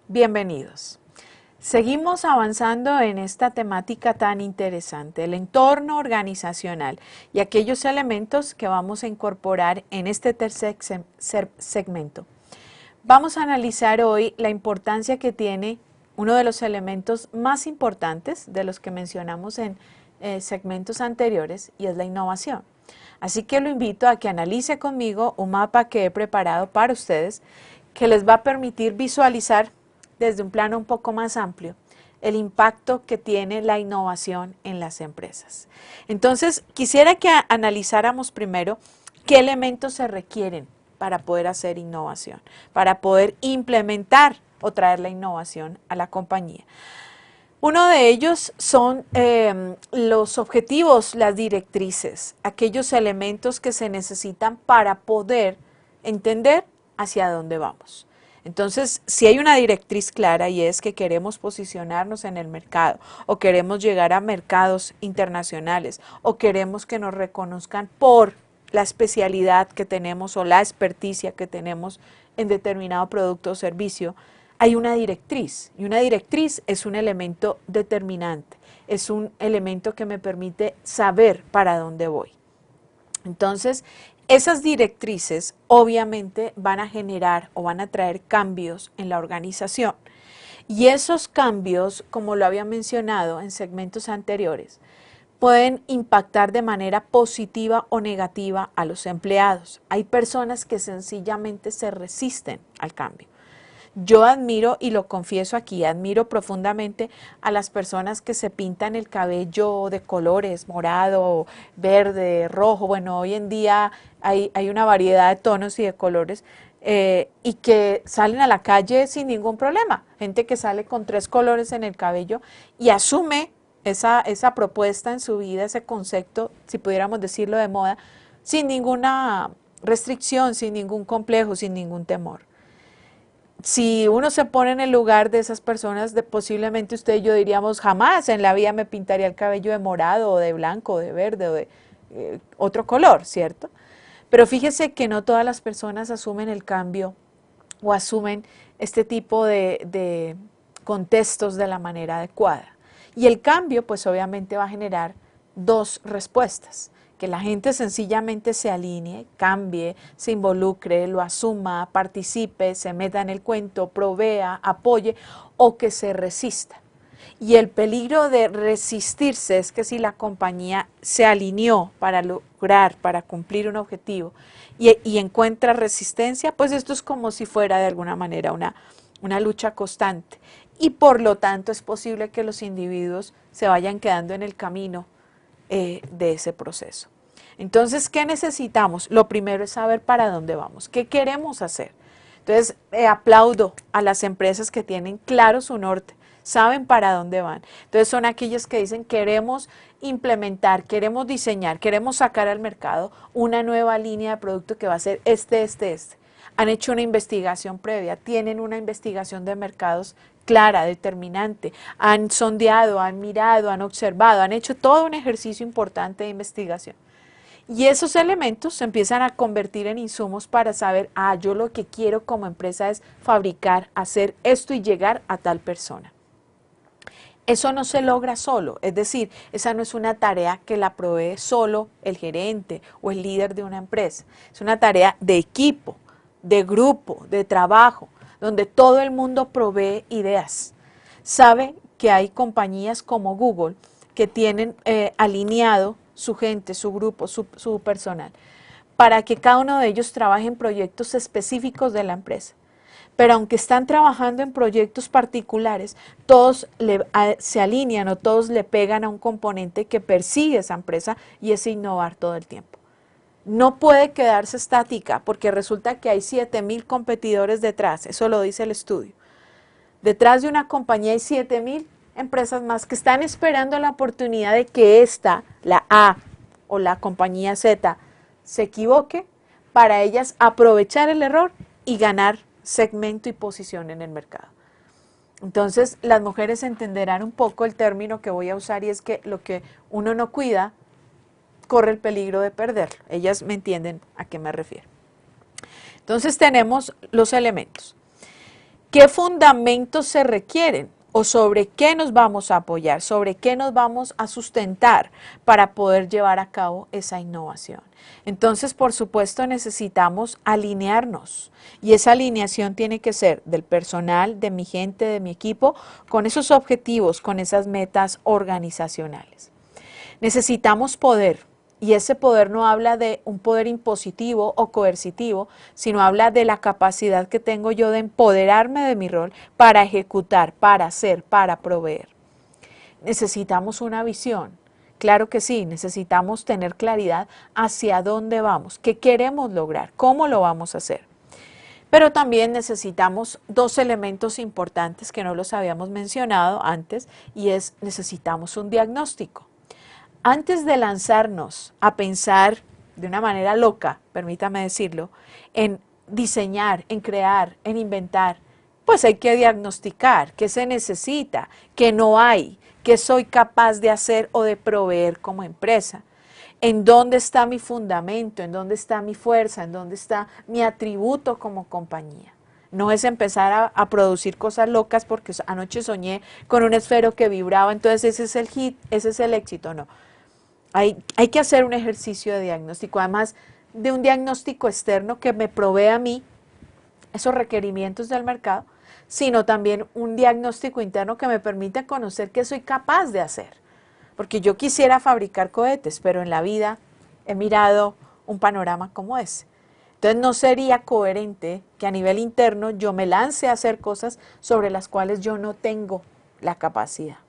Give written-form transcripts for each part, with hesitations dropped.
Bienvenidos. Seguimos avanzando en esta temática tan interesante, el entorno organizacional y aquellos elementos que vamos a incorporar en este tercer segmento. Vamos a analizar hoy la importancia que tiene uno de los elementos más importantes de los que mencionamos en segmentos anteriores, y es la innovación. Así que lo invito a que analice conmigo un mapa que he preparado para ustedes que les va a permitir visualizar desde un plano un poco más amplio el impacto que tiene la innovación en las empresas. Entonces, quisiera que analizáramos primero qué elementos se requieren para poder hacer innovación, para poder implementar o traer la innovación a la compañía. Uno de ellos son los objetivos, las directrices, aquellos elementos que se necesitan para poder entender hacia dónde vamos. Entonces, si hay una directriz clara y es que queremos posicionarnos en el mercado o queremos llegar a mercados internacionales o queremos que nos reconozcan por la especialidad que tenemos o la experticia que tenemos en determinado producto o servicio, hay una directriz y una directriz es un elemento determinante, es un elemento que me permite saber para dónde voy. Entonces, esas directrices obviamente van a generar o van a traer cambios en la organización. Y esos cambios, como lo había mencionado en segmentos anteriores, pueden impactar de manera positiva o negativa a los empleados. Hay personas que sencillamente se resisten al cambio. Yo admiro, y lo confieso aquí, admiro profundamente a las personas que se pintan el cabello de colores, morado, verde, rojo. Bueno, hoy en día hay una variedad de tonos y de colores y que salen a la calle sin ningún problema. Gente que sale con 3 colores en el cabello y asume esa propuesta en su vida, ese concepto, si pudiéramos decirlo de moda, sin ninguna restricción, sin ningún complejo, sin ningún temor. Si uno se pone en el lugar de esas personas, posiblemente usted y yo diríamos, jamás en la vida me pintaría el cabello de morado o de blanco o de verde o de otro color, ¿cierto? Pero fíjese que no todas las personas asumen el cambio o asumen este tipo de contextos de la manera adecuada. Y el cambio, pues obviamente va a generar 2 respuestas. Que la gente sencillamente se alinee, cambie, se involucre, lo asuma, participe, se meta en el cuento, provea, apoye o que se resista. Y el peligro de resistirse es que si la compañía se alineó para lograr, para cumplir un objetivo y encuentra resistencia, pues esto es como si fuera de alguna manera una lucha constante. Y por lo tanto es posible que los individuos se vayan quedando en el camino de ese proceso. Entonces, ¿qué necesitamos? Lo primero es saber para dónde vamos, qué queremos hacer. Entonces, aplaudo a las empresas que tienen claro su norte, saben para dónde van. Entonces, son aquellas que dicen, queremos implementar, queremos diseñar, queremos sacar al mercado una nueva línea de producto que va a ser este. Han hecho una investigación previa, tienen una investigación de mercados clara, determinante, han sondeado, han mirado, han observado, han hecho todo un ejercicio importante de investigación. Y esos elementos se empiezan a convertir en insumos para saber, yo lo que quiero como empresa es fabricar, hacer esto y llegar a tal persona. Eso no se logra solo, es decir, esa no es una tarea que la provee solo el gerente o el líder de una empresa, es una tarea de equipo, de grupo, de trabajo, donde todo el mundo provee ideas. Sabe que hay compañías como Google que tienen alineado su gente, su grupo, su personal, para que cada uno de ellos trabaje en proyectos específicos de la empresa. Pero aunque están trabajando en proyectos particulares, todos se alinean o todos le pegan a un componente que persigue esa empresa y es innovar todo el tiempo. No puede quedarse estática porque resulta que hay 7,000 competidores detrás, eso lo dice el estudio. Detrás de una compañía hay 7,000 empresas más que están esperando la oportunidad de que esta, la A o la compañía Z, se equivoque para ellas aprovechar el error y ganar segmento y posición en el mercado. Entonces, las mujeres entenderán un poco el término que voy a usar y es que lo que uno no cuida corre el peligro de perderlo. Ellas me entienden a qué me refiero. Entonces, tenemos los elementos. ¿Qué fundamentos se requieren? ¿O sobre qué nos vamos a apoyar? ¿Sobre qué nos vamos a sustentar para poder llevar a cabo esa innovación? Entonces, por supuesto, necesitamos alinearnos. Y esa alineación tiene que ser del personal, de mi gente, de mi equipo, con esos objetivos, con esas metas organizacionales. Necesitamos poder. Y ese poder no habla de un poder impositivo o coercitivo, sino habla de la capacidad que tengo yo de empoderarme de mi rol para ejecutar, para hacer, para proveer. Necesitamos una visión. Claro que sí, necesitamos tener claridad hacia dónde vamos, qué queremos lograr, cómo lo vamos a hacer. Pero también necesitamos dos elementos importantes que no los habíamos mencionado antes, y necesitamos un diagnóstico. Antes de lanzarnos a pensar de una manera loca, permítame decirlo, en diseñar, en crear, en inventar, pues hay que diagnosticar qué se necesita, qué no hay, qué soy capaz de hacer o de proveer como empresa. ¿En dónde está mi fundamento? ¿En dónde está mi fuerza? ¿En dónde está mi atributo como compañía? No es empezar a producir cosas locas porque anoche soñé con un esfero que vibraba, entonces ese es el hit, ese es el éxito, no. Hay que hacer un ejercicio de diagnóstico, además de un diagnóstico externo que me provee a mí esos requerimientos del mercado, sino también un diagnóstico interno que me permita conocer qué soy capaz de hacer. Porque yo quisiera fabricar cohetes, pero en la vida he mirado un panorama como ese. Entonces no sería coherente que a nivel interno yo me lance a hacer cosas sobre las cuales yo no tengo la capacidad.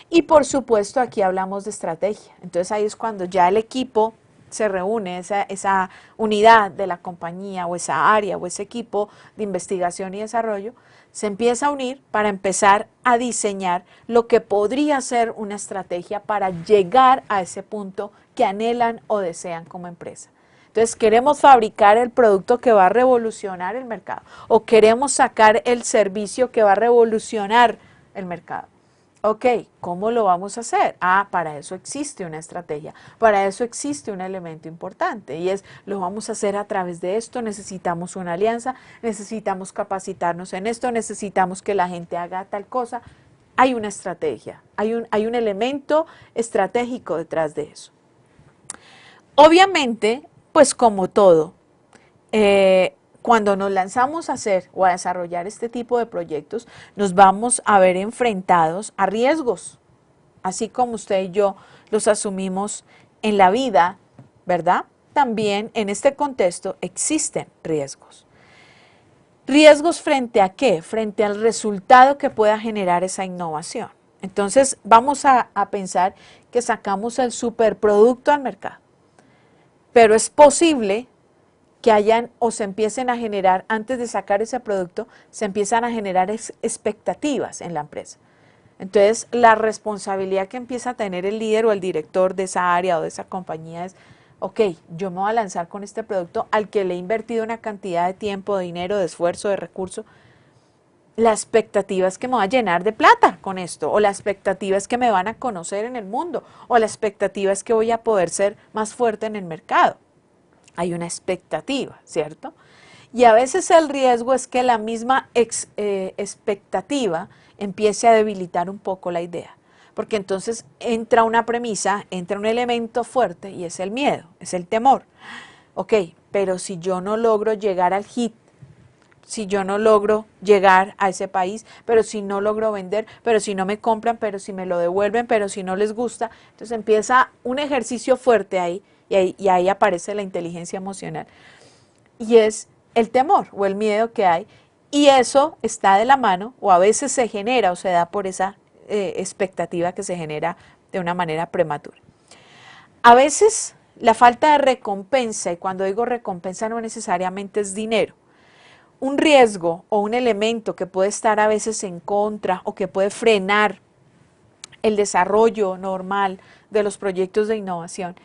Y por supuesto aquí hablamos de estrategia. Entonces ahí es cuando ya el equipo se reúne, esa unidad de la compañía o esa área o ese equipo de investigación y desarrollo, se empieza a unir para empezar a diseñar lo que podría ser una estrategia para llegar a ese punto que anhelan o desean como empresa. Entonces, ¿queremos fabricar el producto que va a revolucionar el mercado? ¿O queremos sacar el servicio que va a revolucionar el mercado? Ok, ¿cómo lo vamos a hacer? Para eso existe una estrategia, para eso existe un elemento importante y lo vamos a hacer a través de esto, necesitamos una alianza, necesitamos capacitarnos en esto, necesitamos que la gente haga tal cosa. Hay una estrategia, hay un elemento estratégico detrás de eso. Obviamente, pues como todo, cuando nos lanzamos a hacer o a desarrollar este tipo de proyectos, nos vamos a ver enfrentados a riesgos, así como usted y yo los asumimos en la vida, ¿verdad? También en este contexto existen riesgos. ¿Riesgos frente a qué? Frente al resultado que pueda generar esa innovación. Entonces, vamos a pensar que sacamos el superproducto al mercado, pero es posible que hayan o se empiecen a generar, antes de sacar ese producto, se empiezan a generar expectativas en la empresa. Entonces, la responsabilidad que empieza a tener el líder o el director de esa área o de esa compañía es, ok, yo me voy a lanzar con este producto al que le he invertido una cantidad de tiempo, de dinero, de esfuerzo, de recursos. La expectativa es que me voy a llenar de plata con esto, o la expectativa es que me van a conocer en el mundo, o la expectativa es que voy a poder ser más fuerte en el mercado. Hay una expectativa, ¿cierto? Y a veces el riesgo es que la misma expectativa empiece a debilitar un poco la idea, porque entonces entra una premisa, entra un elemento fuerte y es el miedo, es el temor. Ok, pero si yo no logro llegar al hit, si yo no logro llegar a ese país, pero si no logro vender, pero si no me compran, pero si me lo devuelven, pero si no les gusta, entonces empieza un ejercicio fuerte ahí. Y ahí aparece la inteligencia emocional. Y es el temor o el miedo que hay. Y eso está de la mano, o a veces se genera o se da por esa expectativa que se genera de una manera prematura. A veces la falta de recompensa, y cuando digo recompensa no necesariamente es dinero, un riesgo o un elemento que puede estar a veces en contra o que puede frenar el desarrollo normal de los proyectos de innovación,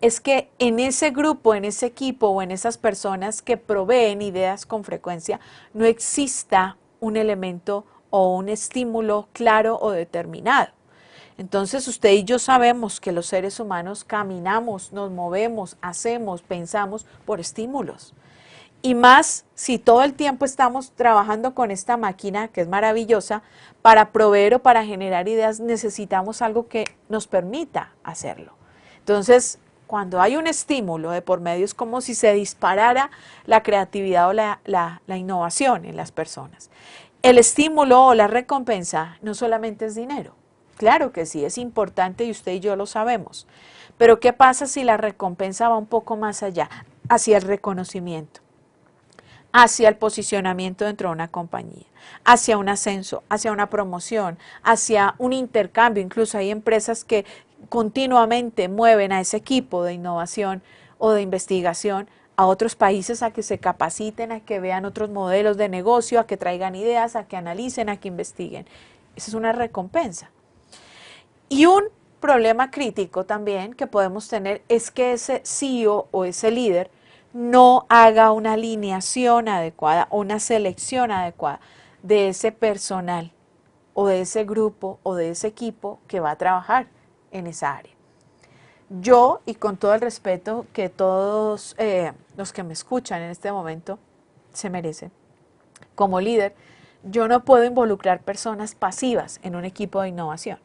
es que en ese grupo, en ese equipo o en esas personas que proveen ideas con frecuencia, no exista un elemento o un estímulo claro o determinado. Entonces usted y yo sabemos que los seres humanos caminamos, nos movemos, hacemos, pensamos por estímulos. Y más si todo el tiempo estamos trabajando con esta máquina que es maravillosa, para proveer o para generar ideas necesitamos algo que nos permita hacerlo. Entonces, cuando hay un estímulo de por medio es como si se disparara la creatividad o la innovación en las personas. El estímulo o la recompensa no solamente es dinero. Claro que sí, es importante y usted y yo lo sabemos. Pero ¿qué pasa si la recompensa va un poco más allá, hacia el reconocimiento, hacia el posicionamiento dentro de una compañía, hacia un ascenso, hacia una promoción, hacia un intercambio? Incluso hay empresas que continuamente mueven a ese equipo de innovación o de investigación a otros países a que se capaciten, a que vean otros modelos de negocio, a que traigan ideas, a que analicen, a que investiguen. Esa es una recompensa. Y un problema crítico también que podemos tener es que ese CEO o ese líder no haga una alineación adecuada o una selección adecuada de ese personal o de ese grupo o de ese equipo que va a trabajar en esa área. Yo, y con todo el respeto que todos los que me escuchan en este momento se merecen, como líder, yo no puedo involucrar personas pasivas en un equipo de innovación.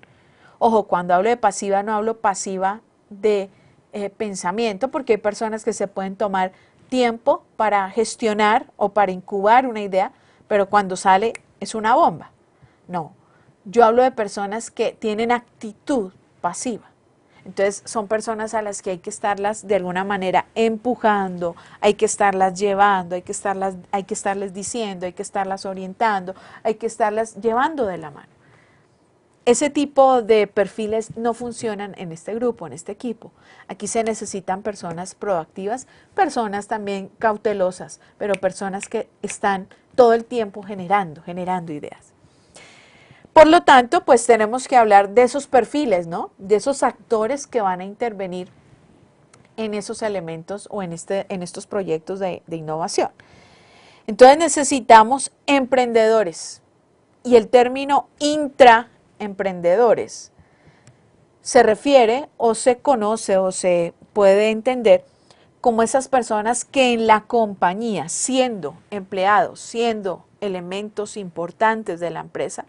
Ojo, cuando hablo de pasiva, no hablo pasiva de pensamiento, porque hay personas que se pueden tomar tiempo para gestionar o para incubar una idea, pero cuando sale es una bomba. No, yo hablo de personas que tienen actitud pasiva. Entonces son personas a las que hay que estarlas de alguna manera empujando, hay que estarlas llevando, hay que estarles diciendo, hay que estarlas orientando, hay que estarlas llevando de la mano. Ese tipo de perfiles no funcionan en este grupo, en este equipo. Aquí se necesitan personas proactivas, personas también cautelosas, pero personas que están todo el tiempo generando ideas. Por lo tanto, pues tenemos que hablar de esos perfiles, ¿no? De esos actores que van a intervenir en esos elementos o en estos proyectos de innovación. Entonces necesitamos emprendedores, y el término intraemprendedores se refiere o se conoce o se puede entender como esas personas que en la compañía, siendo empleados, siendo elementos importantes de la empresa,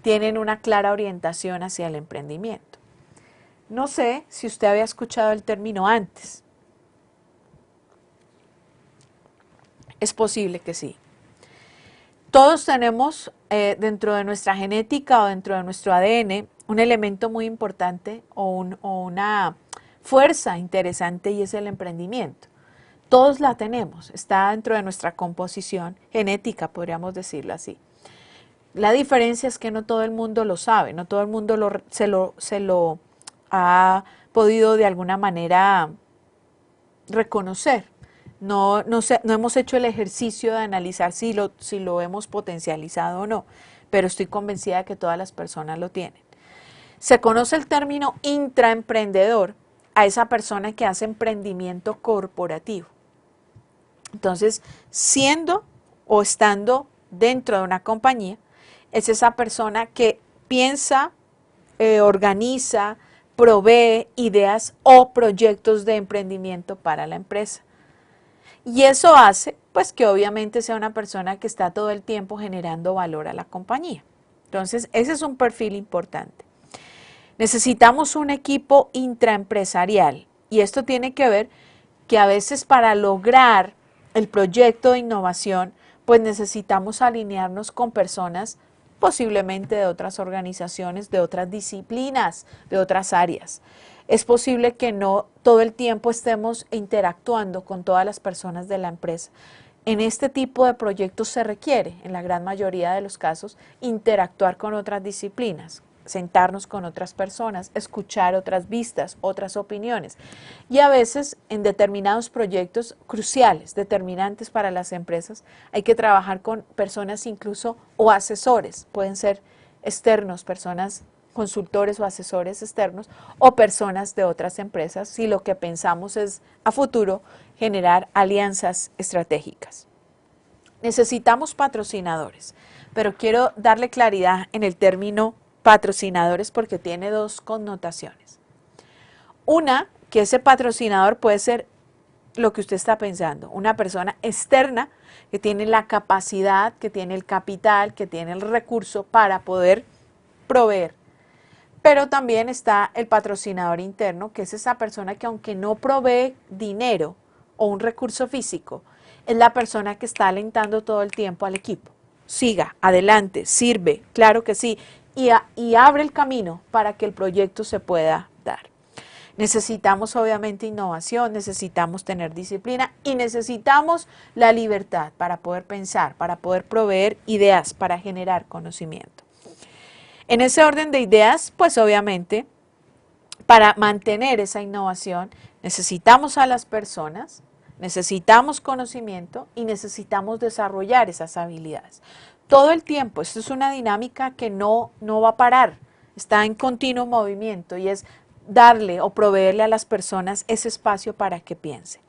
tienen una clara orientación hacia el emprendimiento. No sé si usted había escuchado el término antes. Es posible que sí. Todos tenemos dentro de nuestra genética o dentro de nuestro ADN un elemento muy importante o una fuerza interesante, y es el emprendimiento. Todos la tenemos, está dentro de nuestra composición genética, podríamos decirlo así. La diferencia es que no todo el mundo lo sabe, no todo el mundo se lo ha podido de alguna manera reconocer. No hemos hecho el ejercicio de analizar si lo hemos potencializado o no, pero estoy convencida de que todas las personas lo tienen. Se conoce el término intraemprendedor a esa persona que hace emprendimiento corporativo. Entonces, siendo o estando dentro de una compañía, es esa persona que piensa, organiza, provee ideas o proyectos de emprendimiento para la empresa. Y eso hace, pues, que obviamente sea una persona que está todo el tiempo generando valor a la compañía. Entonces, ese es un perfil importante. Necesitamos un equipo intraempresarial, y esto tiene que ver que a veces para lograr el proyecto de innovación, pues necesitamos alinearnos con personas posiblemente de otras organizaciones, de otras disciplinas, de otras áreas. Es posible que no todo el tiempo estemos interactuando con todas las personas de la empresa. En este tipo de proyectos se requiere, en la gran mayoría de los casos, interactuar con otras disciplinas, sentarnos con otras personas, escuchar otras vistas, otras opiniones. Y a veces en determinados proyectos cruciales, determinantes para las empresas, hay que trabajar con personas incluso o asesores, pueden ser externos, personas, consultores o asesores externos, o personas de otras empresas, si lo que pensamos es a futuro generar alianzas estratégicas. Necesitamos patrocinadores, pero quiero darle claridad en el término patrocinadores porque tiene dos connotaciones. Una, que ese patrocinador puede ser lo que usted está pensando, una persona externa que tiene la capacidad, que tiene el capital, que tiene el recurso para poder proveer. Pero también está el patrocinador interno, que es esa persona que aunque no provee dinero o un recurso físico, es la persona que está alentando todo el tiempo al equipo. Siga, adelante, sirve, claro que sí, y abre el camino para que el proyecto se pueda dar. Necesitamos obviamente innovación, necesitamos tener disciplina y necesitamos la libertad para poder pensar, para poder proveer ideas, para generar conocimiento. En ese orden de ideas, pues obviamente, para mantener esa innovación, necesitamos a las personas, necesitamos conocimiento y necesitamos desarrollar esas habilidades. Todo el tiempo, esto es una dinámica que no va a parar, está en continuo movimiento y es darle o proveerle a las personas ese espacio para que piensen.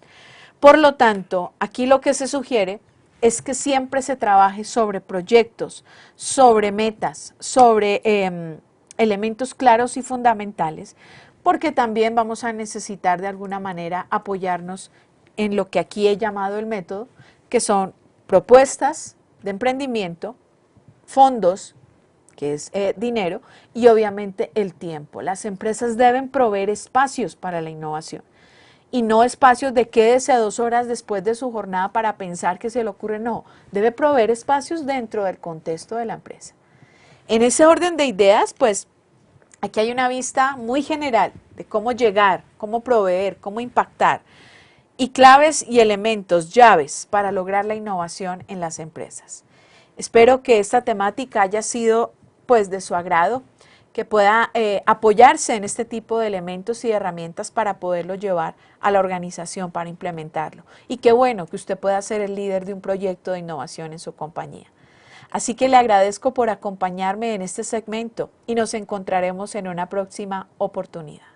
Por lo tanto, aquí lo que se sugiere es que siempre se trabaje sobre proyectos, sobre metas, sobre elementos claros y fundamentales, porque también vamos a necesitar de alguna manera apoyarnos en lo que aquí he llamado el método, que son propuestas de emprendimiento, fondos, que es dinero, y obviamente el tiempo. Las empresas deben proveer espacios para la innovación y no espacios de quédese 2 horas después de su jornada para pensar que se le ocurre, no, debe proveer espacios dentro del contexto de la empresa. En ese orden de ideas, pues aquí hay una vista muy general de cómo llegar, cómo proveer, cómo impactar y claves y elementos, llaves para lograr la innovación en las empresas. Espero que esta temática haya sido pues de su agrado, que pueda apoyarse en este tipo de elementos y herramientas para poderlo llevar a la organización para implementarlo. Y qué bueno que usted pueda ser el líder de un proyecto de innovación en su compañía. Así que le agradezco por acompañarme en este segmento y nos encontraremos en una próxima oportunidad.